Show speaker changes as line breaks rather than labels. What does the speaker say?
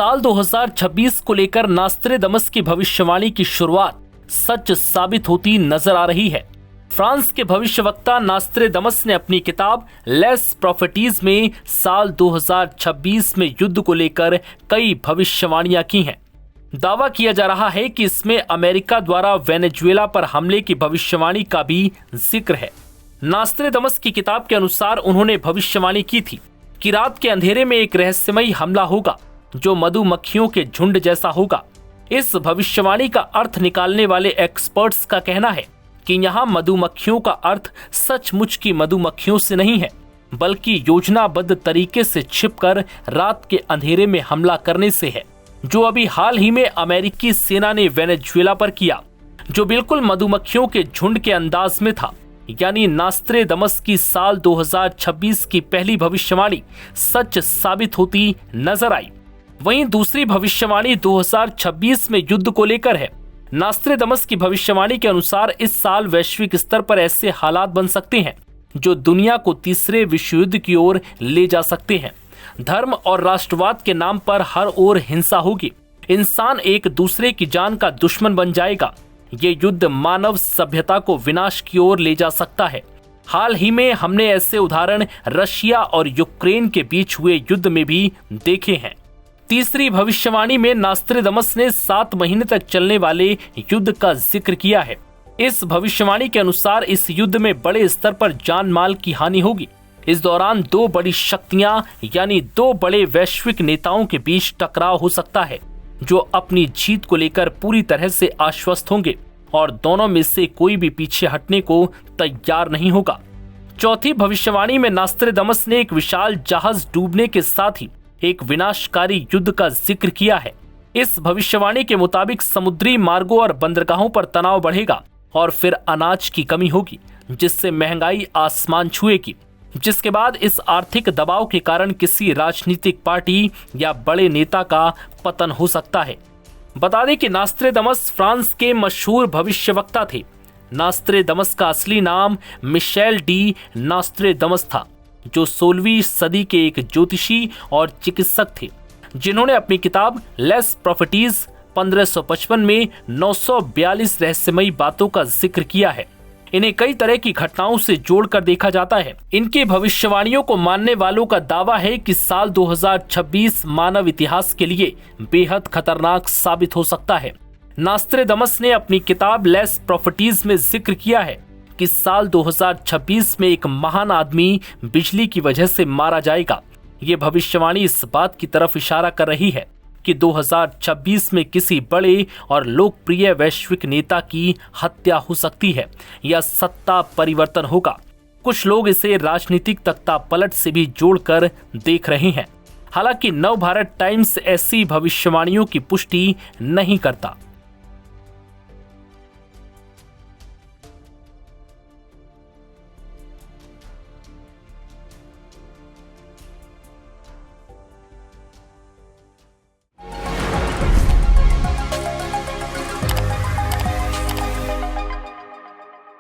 साल 2026 को लेकर नास्त्रेदमस की भविष्यवाणी की शुरुआत सच साबित होती नजर आ रही है। फ्रांस के भविष्यवक्ता नास्त्रेदमस ने अपनी किताब लेस प्रॉफिटीज में साल 2026 में युद्ध को लेकर कई भविष्यवाणियां की हैं। दावा किया जा रहा है कि इसमें अमेरिका द्वारा वेनेजुएला पर हमले की भविष्यवाणी का भी जिक्र है। नास्त्रेदमस की किताब के अनुसार उन्होंने भविष्यवाणी की थी कि रात के अंधेरे में एक रहस्यमयी हमला होगा जो मधुमक्खियों के झुंड जैसा होगा। इस भविष्यवाणी का अर्थ निकालने वाले एक्सपर्ट्स का कहना है कि यहाँ मधुमक्खियों का अर्थ सचमुच की मधुमक्खियों से नहीं है, बल्कि योजनाबद्ध तरीके से छिपकर रात के अंधेरे में हमला करने से है, जो अभी हाल ही में अमेरिकी सेना ने वेनेजुएला पर किया, जो बिल्कुल मधुमक्खियों के झुंड के अंदाज में था। यानी नास्त्रेदमस की साल 2026 की पहली भविष्यवाणी सच साबित होती नजर आई। वहीं दूसरी भविष्यवाणी 2026 में युद्ध को लेकर है। नास्त्रेदमस की भविष्यवाणी के अनुसार इस साल वैश्विक स्तर पर ऐसे हालात बन सकते हैं जो दुनिया को तीसरे विश्व युद्ध की ओर ले जा सकते हैं। धर्म और राष्ट्रवाद के नाम पर हर ओर हिंसा होगी। इंसान एक दूसरे की जान का दुश्मन बन जाएगा। ये युद्ध मानव सभ्यता को विनाश की ओर ले जा सकता है। हाल ही में हमने ऐसे उदाहरण रशिया और यूक्रेन के बीच हुए युद्ध में भी देखे हैं। तीसरी भविष्यवाणी में नास्त्रेदमस ने 7 महीने तक चलने वाले युद्ध का जिक्र किया है। इस भविष्यवाणी के अनुसार इस युद्ध में बड़े स्तर पर जान माल की हानि होगी। इस दौरान 2 बड़ी शक्तियां यानी 2 बड़े वैश्विक नेताओं के बीच टकराव हो सकता है, जो अपनी जीत को लेकर पूरी तरह से आश्वस्त होंगे और दोनों में से कोई भी पीछे हटने को तैयार नहीं होगा। चौथी भविष्यवाणी में नास्त्रेदमस ने एक विशाल जहाज डूबने के साथ ही एक विनाशकारी युद्ध का जिक्र किया है। इस भविष्यवाणी के मुताबिक समुद्री मार्गों और बंदरगाहों पर तनाव बढ़ेगा और फिर अनाज की कमी होगी, जिससे महंगाई आसमान छुएगी, जिसके बाद इस आर्थिक दबाव के कारण किसी राजनीतिक पार्टी या बड़े नेता का पतन हो सकता है। बता दें कि नास्त्रेदमस फ्रांस के मशहूर भविष्यवक्ता थे। नास्त्रेदमस का असली नाम मिशेल डी नास्त्रेदमस था, जो 16वीं सदी के एक ज्योतिषी और चिकित्सक थे, जिन्होंने अपनी किताब लेस प्रॉफिटीज 1555 में 942 रहस्यमयी बातों का जिक्र किया है। इन्हें कई तरह की घटनाओं से जोड़कर देखा जाता है। इनकी भविष्यवाणियों को मानने वालों का दावा है कि साल 2026 मानव इतिहास के लिए बेहद खतरनाक साबित हो सकता है। नास्त्रेदमस ने अपनी किताब लेस प्रॉफिटीज में जिक्र किया है कि साल 2026 में एक महान आदमी बिजली की वजह से मारा जाएगा। ये भविष्यवाणी इस बात की तरफ इशारा कर रही है कि 2026 में किसी बड़े और लोकप्रिय वैश्विक नेता की हत्या हो सकती है या सत्ता परिवर्तन होगा। कुछ लोग इसे राजनीतिक तख्ता पलट से भी जोड़कर देख रहे हैं। हालांकि नवभारत टाइम्स ऐसी भविष्यवाणियों की पुष्टि नहीं करता।